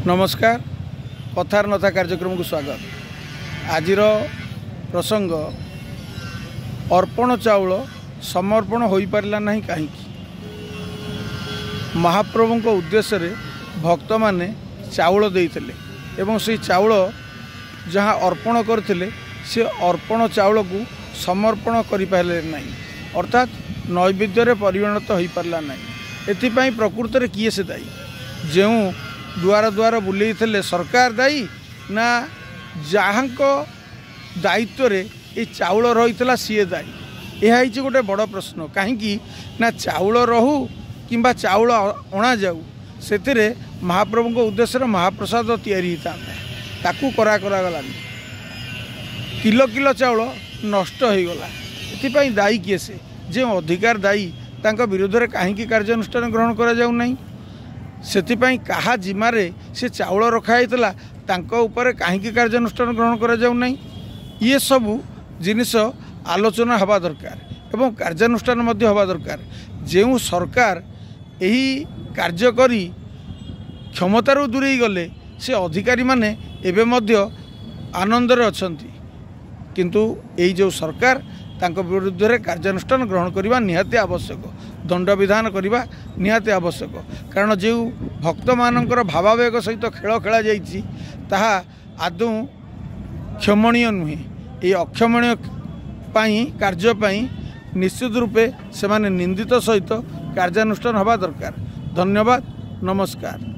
नमस्कार। कथार नथा कार्यक्रम को स्वागत। आज प्रसंग अर्पण चाउल समर्पण हो पारा ना कहीं महाप्रभु को उद्देश्य रे भक्त माने चाउल देइथिले एवं से चाउल जहाँ अर्पण करथिले से अर्पण चाउल को समर्पण करि पाले नहीं, अर्थात नैवेद्य रे परिणत हो पारा नहीं। एथिपाई प्रकृत रे किए से दायी? जो दुआर दुआर बुले सरकार दायी ना जहाँ दायित्व रे ये चाउल रही सी दायी? यह गोटे बड़ प्रश्न। कहीं ना चाउल रहू किंबा चाउल अणा जाऊ से महाप्रभु को उद्देश्य महाप्रसाद तैयारी ताकू करागलानी किलो किलो चाउल नष्ट हो गला। एथिपाई दायी किए से? जो अधिकार दायी तांका विरोध में कहीं कार्यानुष्ठान ग्रहण करा जाऊ नहीं। सेथिपाई कहा जिम्मारे से चाउल रखाई उपर कहीं कार्यानुष्ठान ग्रहण करा जाऊ नहीं। ये सबू जिनिस आलोचना हवा दरकार एवं कार्यानुष्ठान मध्य हवा दरकार। जो सरकार यही कार्य करी क्षमतारू दूरे गले से अधिकारी माने एबे मध्य आनंदरे अछंती, किंतु यही जो सरकार तांको विरुद्ध रे कार्यानुष्ठान ग्रहण करवा निहाती आवश्यक, दंड विधान करवा निहाती आवश्यक। कारण जो भक्त मानकर भावावेग सहित खेल खेला जाइछि ताहा आदौ क्षमणीय नुहे। ये अक्षमणीय पाई कार्य पाई निश्चित रूपे से माने निंदित सहित कार्यानुष्ठान हवा दरकार। धन्यवाद। नमस्कार।